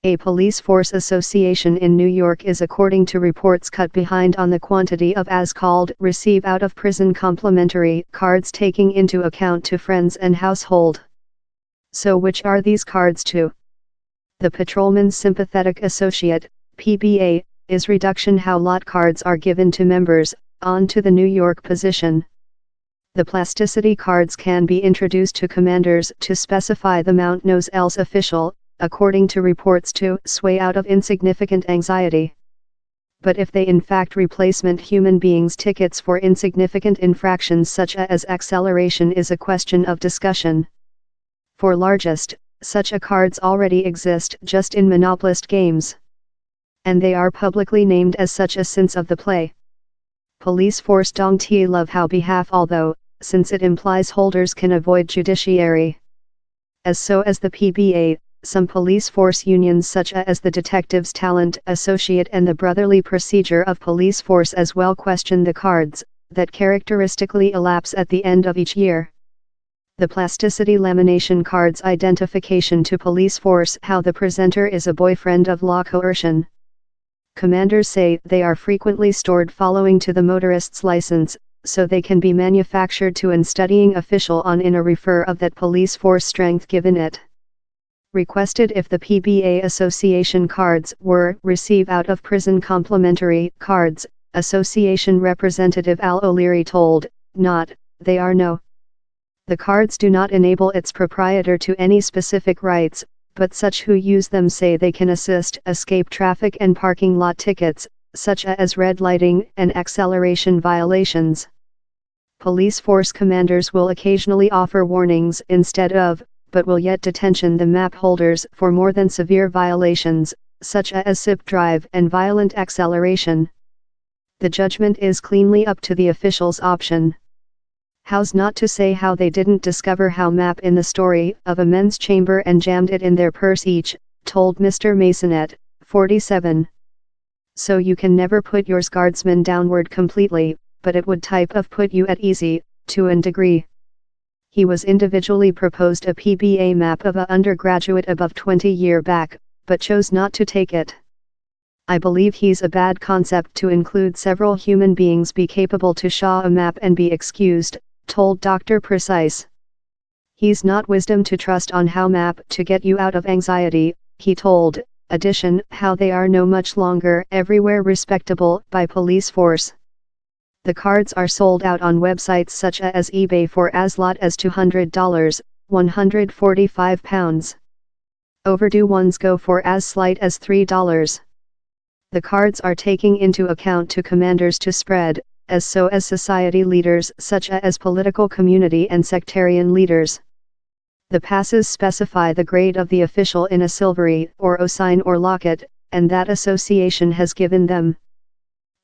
A police force association in New York is, according to reports, cut behind on the quantity of as-called receive out of prison complimentary cards, taking into account to friends and household. So which are these cards to? The Patrolman's Sympathetic Associate, PBA, is reduction how lot cards are given to members, on to the New York position. The plasticity cards can be introduced to commanders to specify the amount knows else official, according to reports, to sway out of insignificant anxiety. But if they in fact replacement human beings' tickets for insignificant infractions such as acceleration is a question of discussion. For largest, such a cards already exist just in monopolist games. And they are publicly named as such a sense of the play. Police force dong tie love how behalf, although, since it implies holders can avoid judiciary. As so as the PBA, some police force unions such as the Detectives Talent Associate and the Brotherly Procedure of Police Force as well question the cards, that characteristically elapse at the end of each year. The plasticity lamination cards identification to police force how the presenter is a boyfriend of law coercion. Commanders say they are frequently stored following to the motorist's license, so they can be manufactured to an studying official on in a refer of that police force strength given it. Requested if the PBA association cards were receive out of prison complimentary cards, association representative Al O'Leary told, not, they are no. The cards do not enable its proprietor to any specific rights, but such who use them say they can assist escape traffic and parking lot tickets, such as red lighting and acceleration violations. Police force commanders will occasionally offer warnings instead of, but will yet detention the map holders for more than severe violations, such as sip drive and violent acceleration. The judgment is cleanly up to the official's option. How's not to say how they didn't discover how map in the story of a men's chamber and jammed it in their purse each, told Mr. Masonette, 47. So you can never put yours guardsman downward completely, but it would type of put you at easy, to an degree. He was individually proposed a PBA map of a undergraduate above 20 year back, but chose not to take it. I believe he's a bad concept to include several human beings be capable to shaw a map and be excused, told Dr. Precise. He's not wisdom to trust on how map to get you out of anxiety, he told, addition how they are no much longer everywhere respectable by police force. The cards are sold out on websites such as eBay for as lot as $200, £145. Overdue ones go for as slight as $3. The cards are taking into account to commanders to spread, as so as society leaders such as political community and sectarian leaders. The passes specify the grade of the official in a silvery or O sign or locket, and that association has given them.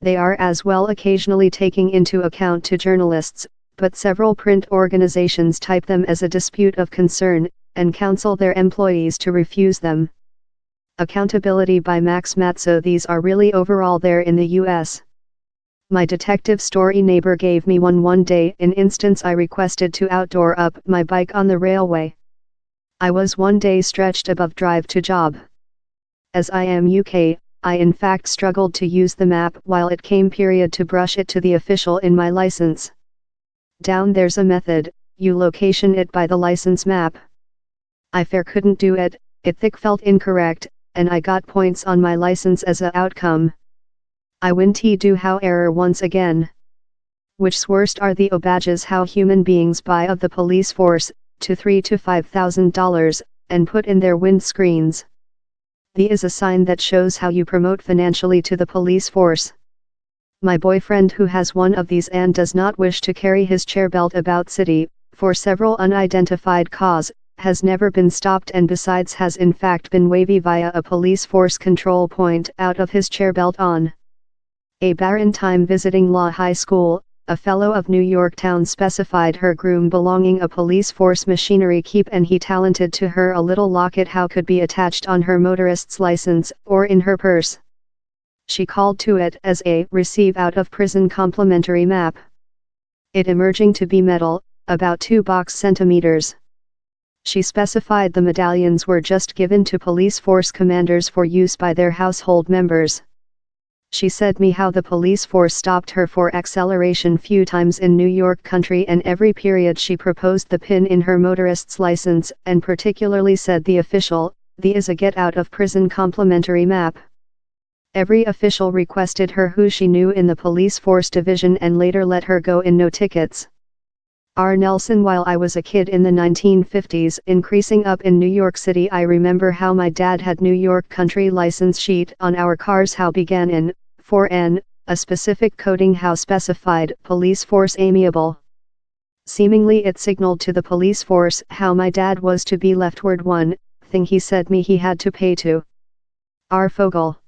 They are as well occasionally taking into account to journalists, but several print organizations type them as a dispute of concern, and counsel their employees to refuse them. Accountability by Max Matzo. These are really overall there in the US. My detective story neighbor gave me one day in instance I requested to outdoor up my bike on the railway. I was one day stretched above drive to job. As I am UK, I in fact struggled to use the map while it came period to brush it to the official in my license. Down there's a method, you location it by the license map. I fair couldn't do it, it thick felt incorrect, and I got points on my license as a outcome. I went to do how error once again. Which's worst are the badges how human beings buy of the police force, to $3,000 to $5,000, and put in their wind screens. The is a sign that shows how you promote financially to the police force. My boyfriend who has one of these and does not wish to carry his chair belt about city, for several unidentified cause, has never been stopped and besides has in fact been wavy via a police force control point out of his chair belt on. A barren time visiting law high school, a fellow of New York town specified her groom belonging a police force machinery keep and he talented to her a little locket how could be attached on her motorist's license or in her purse. She called to it as a receive out of prison complimentary map. It emerging to be metal, about 2 centimeters. She specified the medallions were just given to police force commanders for use by their household members. She said me how the police force stopped her for acceleration few times in New York country, and every period she proposed the pin in her motorist's license, and particularly said the official, "The is a get out of prison complimentary map." Every official requested her who she knew in the police force division and later let her go in no tickets. R. Nelson: while I was a kid in the 1950s increasing up in New York City, I remember how my dad had New York country license sheet on our cars how began in, for N, a specific coding how specified police force amiable. Seemingly it signaled to the police force how my dad was to be leftward one thing he said me he had to pay to. R. Fogel.